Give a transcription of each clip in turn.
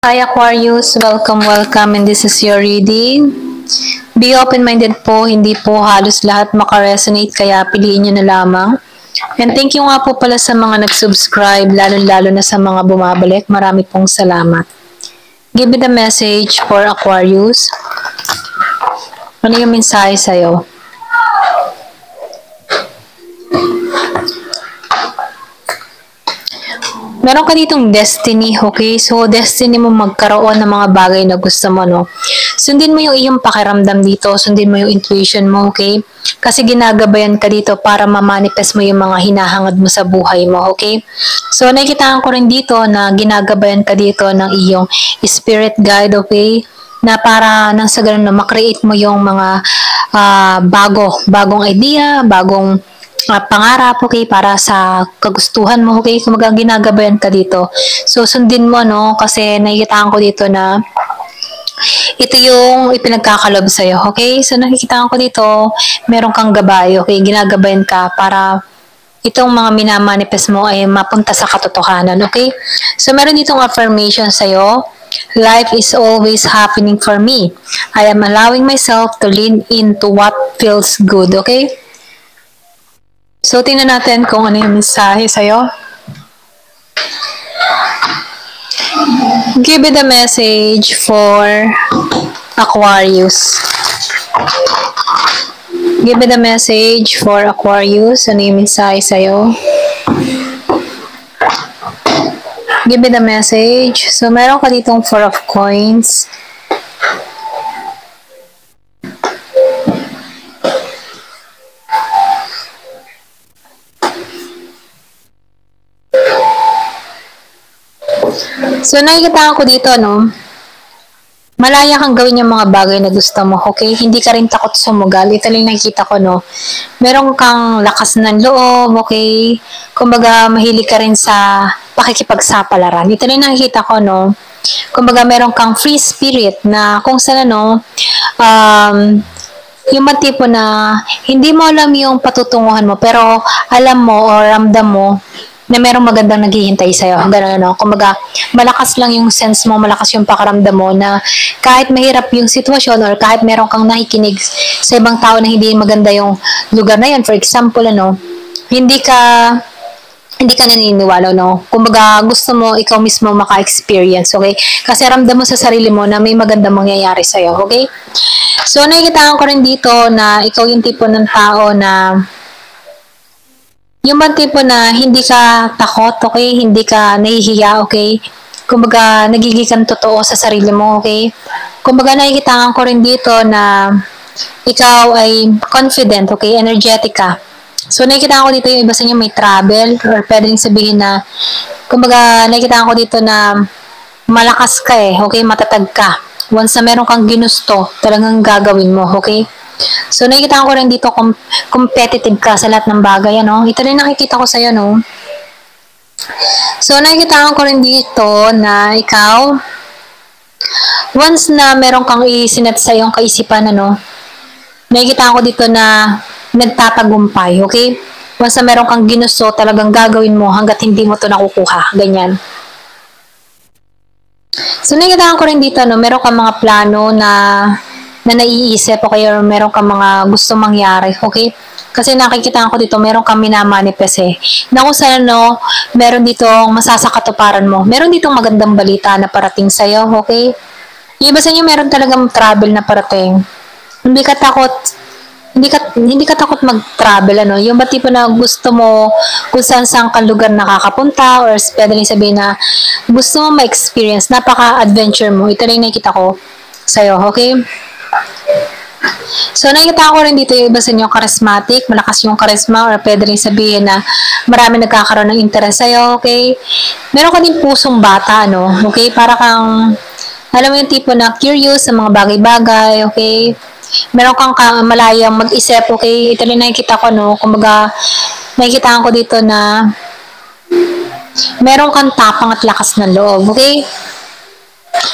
Hi Aquarius, welcome and this is your reading. Be open-minded po, hindi po halos lahat makaresonate kaya piliin nyo na lamang. And thank you nga po pala sa mga nag-subscribe, lalo na sa mga bumabalik. Marami pong salamat. Give me the message for Aquarius. Ano yung mensahe sa'yo? Meron ka ditong destiny, okay? So, destiny mo magkaroon ng mga bagay na gusto mo, no? Sundin mo yung iyong pakiramdam dito, sundin mo yung intuition mo, okay? Kasi ginagabayan ka dito para ma-manifest mo yung mga hinahangad mo sa buhay mo, okay? So, nakikitaan ko rin dito na ginagabayan ka dito ng iyong spirit guide, okay? Na para nang sa ganun na makreate mo yung mga bagong idea, bagong pangarap, okay, para sa kagustuhan mo, okay, kumaga ginagabayan ka dito. So, sundin mo, no, kasi nakikitaan ko dito na ito yung ipinagkakalob sa'yo, okay? So, nakikitaan ko dito, meron kang gabay, okay, ginagabayan ka para itong mga minamanifest mo ay mapunta sa katotohanan, okay? So, meron ditong affirmation sa'yo. Life is always happening for me. I am allowing myself to lean into what feels good, okay? So, tingnan natin kung ano yung mensahe sa'yo. Give me the message for Aquarius. Give me the message for Aquarius. Ano yung mensahe sa'yo? Give me the message. So, meron ka ditong 4 of coins. So, nakikita ko dito, no? Malaya kang gawin yung mga bagay na gusto mo, okay? Hindi ka rin takot sumugal. Ito lang nakikita ko, no? Meron kang lakas ng loob, okay? Kumbaga, mahilig ka rin sa pakikipagsapalaran. Ito lang nakikita ko, no? Kumbaga, meron kang free spirit na kung saan, no? Yung mga tipo na hindi mo alam yung patutunguhan mo, pero alam mo o ramdam mo na merong magandang naghihintay sa'yo. Ganun, no? Kumbaga, malakas lang yung sense mo, malakas yung pakaramdam mo na kahit mahirap yung sitwasyon or kahit meron kang nakikinig sa ibang tao na hindi maganda yung lugar na yun. For example, ano, hindi ka naniniwala, no? Kumbaga, gusto mo, ikaw mismo maka-experience, okay? Kasi ramdam mo sa sarili mo na may magandang mangyayari sa'yo, okay? So, nakikitaan ko rin dito na ikaw yung tipo ng tao na yung bang tipo na hindi ka takot, okay? Hindi ka nahihiya, okay? Kumbaga, nagiging totoo sa sarili mo, okay? Kumbaga, nakikitaan ko rin dito na ikaw ay confident, okay? Energetic ka. So, nakikitaan ko dito yung iba sa inyo may travel or pwedeng sabihin na, kumbaga, nakikitaan ko dito na malakas ka okay? Matatag ka. Once na meron kang ginusto, talagang gagawin mo, okay? So, nakikita ko rin dito competitive ka sa lahat ng bagay, ano? Ito rin nakikita ko sa'yo, no? So, nakikita ko rin dito na ikaw, once na meron kang isinet sa iyong kaisipan, ano? Nakikita ko dito na nagtatagumpay, okay? Once na meron kang ginusto, talagang gagawin mo hanggat hindi mo to nakukuha. Ganyan. So, nakikita ko rin dito, no? Meron kang mga plano na naiisip, okay, or meron kang mga gusto mangyari, okay? Kasi nakikita ko dito, meron kang minamanifest na kung saan, no, meron dito masasakatuparan mo. Meron dito magandang balita na parating sa'yo, okay? Yung iba sa inyo, meron talagang travel na parating. Hindi ka takot mag-travel, ano? Yung ba tipo na gusto mo kung saan kang lugar nakakapunta or pwede rin sabihin na gusto mo ma-experience, napaka-adventure mo. Ito rin nakikita ko sa'yo, okay? So, nakikita ko rin dito yung iba sa inyo charismatic, malakas yung charisma or pwede rin sabihin na marami nagkakaroon ng interest sa'yo, okay? Meron ka din pusong bata, no? Okay? Para kang, alam mo yung tipo na curious sa mga bagay-bagay, okay? Meron kang malayang mag-isip, okay? Ito rin nakikita ko, no? Kumbaga, nakikita ko dito na meron kang tapang at lakas ng loob, okay?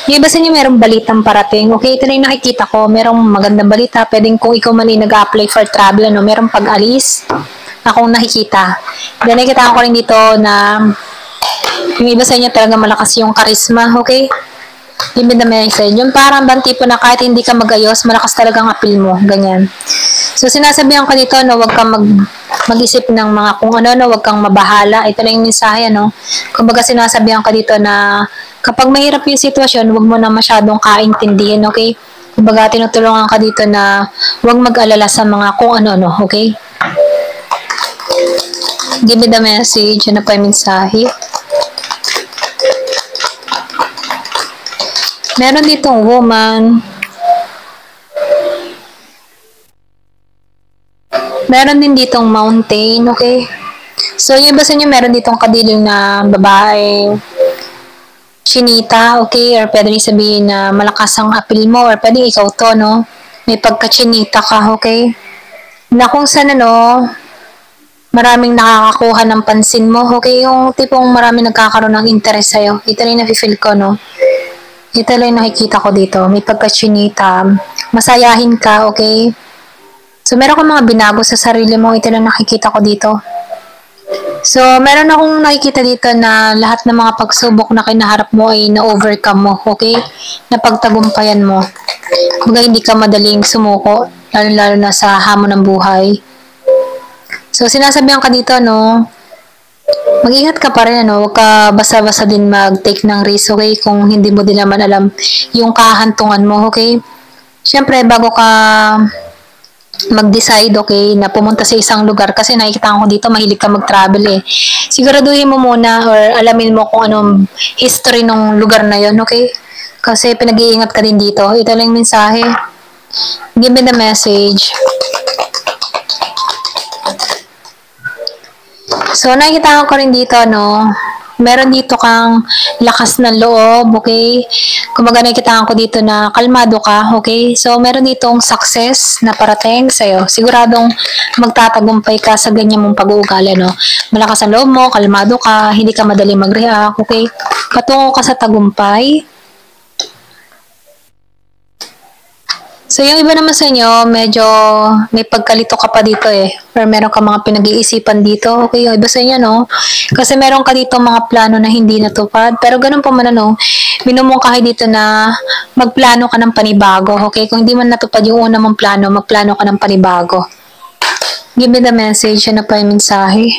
Yung iba sa inyo merong balitang parating. Okay, ito na yung nakikita ko. Merong magandang balita. Pwedeng kung ikaw man ay nag-apply for travel, ano, merong pag-alis akong nakikita. Then, nakikita ko rin dito na yung iba sa inyo talaga malakas yung charisma, okay? Give me the message. Yung parang bang tipo na kahit hindi ka magayos, malakas talagang appeal mo. Ganyan. So, sinasabihan ka dito, no, wag kang mag-isip ng mga kung ano, no, wag kang mabahala. Ito lang yung mensahe, no. Kumbaga, sinasabihan ka dito na kapag mahirap yung sitwasyon, wag mo na masyadong kaintindihin, okay? Kumbaga, tinutulungan ka dito na wag mag-alala sa mga kung ano, okay? Give me the message. Ano pa yung mensahe? Meron ditong woman. Meron din ditong mountain, okay? So, yung iba sa inyo, meron ditong kadiling na babae, chinita, okay? Or pwede rin sabihin na malakas ang appeal mo, or pwede ikaw to, no? May pagka-chinita ka, okay? Na kung saan, ano, maraming nakakakuha ng pansin mo, okay? Yung tipong maraming nagkakaroon ng interest sa'yo. Ito rin na-feel ko, no? Ito lang nakikita ko dito. May pagka-chinita. Masayahin ka, okay? So, meron kang mga binago sa sarili mo. Ito lang nakikita ko dito. So, meron akong nakikita dito na lahat ng mga pagsubok na kinaharap mo ay na-overcome mo, okay? Napagtagumpayan mo. Kumbaga, hindi ka madaling sumuko, lalo-lalo na sa hamon ng buhay. So, sinasabihan ka dito, no? Mag-ingat ka pa rin, ano? Huwag ka basta-basta din mag-take ng risk, okay? Kung hindi mo din naman alam yung kahantungan mo, okay? Siyempre, bago ka mag-decide, okay, na pumunta sa isang lugar kasi nakikita ko dito mahilig ka mag-travel eh. Siguraduhin mo muna or alamin mo kung anong history ng lugar na yon, okay? Kasi pinag-iingat ka din dito. Ito lang yung mensahe. Give me the message. So, nakikita ko rin dito, no? Meron dito kang lakas ng loob, okay? Kumbaga nakikita ko dito na kalmado ka, okay? So, meron ditong success na parating sa'yo. Siguradong magtatagumpay ka sa ganyan mong pag-uugali, no? Malakas ang loob mo, kalmado ka, hindi ka madali mag-react, okay? Patungo ka sa tagumpay. So, yung iba naman sa inyo, medyo may pagkalito ka pa dito eh. Or meron ka mga pinag-iisipan dito. Okay, yung iba sa inyo, no? Kasi meron ka dito mga plano na hindi natupad. Pero ganun pa man, ano, minumungkahi dito na magplano ka ng panibago. Okay, kung hindi man natupad yung una mong plano, magplano ka ng panibago. Give me the message. Ano pa yung mensahe?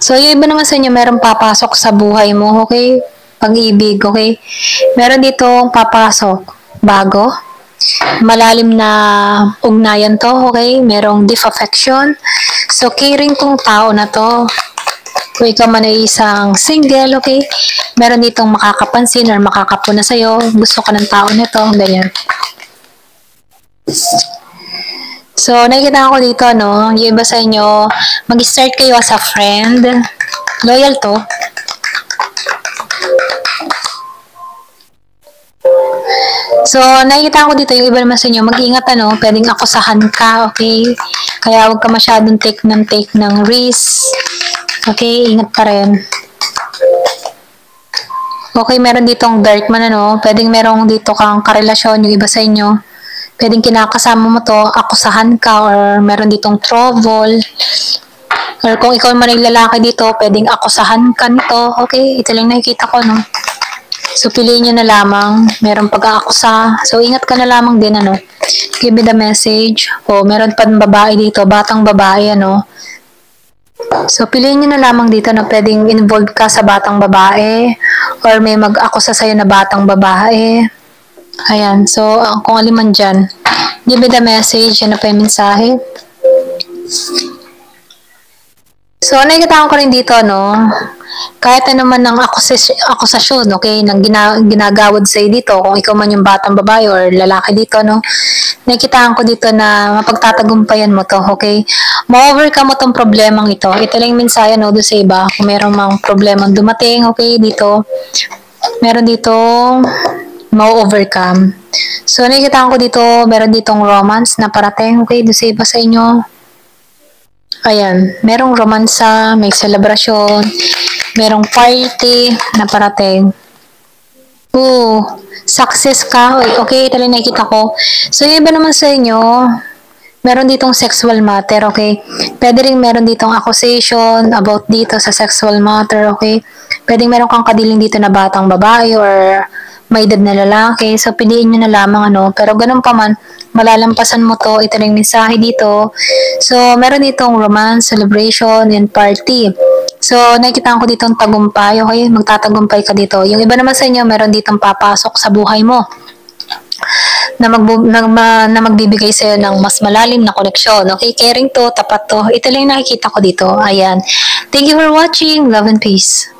So, yung iba naman sa inyo, meron papasok sa buhay mo. Okay? Pag-ibig, okay? Meron dito papasok, bago, malalim na ugnayan to, okay? Merong deep affection. So, caring tong tao na to. Kung ikaw man ay isang single, okay? Meron ditong makakapansin or makakapuna sa'yo. Gusto ka ng tao nito, ganyan. So, nakikita ko dito, no? Yung iba sa inyo, mag-start kayo as a friend. Loyal to. So, nakikita ko dito yung iba naman sa inyo, mag-ingat, ano, pwedeng akusahan ka, okay? Kaya huwag ka masyadong take ng risk. Okay, ingat pa rin. Okay, meron ditong dark man, ano, pwedeng merong dito kang karelasyon, yung iba sa inyo. Pwedeng kinakasama mo to, akusahan ka, or meron ditong trouble. Or kung ikaw man ay lalaki dito, pwedeng akusahan ka nito. Okay, ito lang nakikita ko, no? So, piliin nyo na lamang. Meron pag-aakusa. So, ingat ka na lamang din, ano. Give me the message. O, meron pa babae dito. Batang babae, ano. So, piliin nyo na lamang dito na pwedeng involved ka sa batang babae. Or may mag-akusa sa'yo na batang babae. Ayan. So, kung alin man dyan. Give me the message. Ano pa yung mensahe? So, nakikita ko rin dito, no, kahit ano man ng akusasyon, okay, ng ginagawad sa'yo dito, kung ikaw man yung batang babae or lalaki dito, no, nakikita ko dito na mapagtatagumpayan mo to, okay, ma-overcome mo tong problemang ito. Ito lang yung mensahe, no, doon sa iba, kung meron mang problemang dumating, okay, dito, meron dito, ma-overcome. So, nakikita ko dito, meron ditong romance na parating, okay, doon sa iba sa inyo. Ayan, merong romansa, may selebrasyon, merong party na parating. Success ka. Okay, ito lang nakikita ko. So, yung iba naman sa inyo, meron ditong sexual matter, okay? Pwede rin meron ditong accusation about dito sa sexual matter, okay? Pwede meron kang kadiling dito na batang babae or may edad na lalaki. So, piliin nyo na lamang ano. Pero ganun pa man, malalampasan mo to. Ito na yung mensahe dito. So, meron ditong romance, celebration, and party. So, nakikita ko dito ang tagumpay. Okay, magtatagumpay ka dito. Yung iba naman sa inyo, meron ditong papasok sa buhay mo na magbibigay sa'yo ng mas malalim na koneksyon. Okay, caring to, tapat to. Ito lang yung nakikita ko dito. Ayan. Thank you for watching. Love and peace.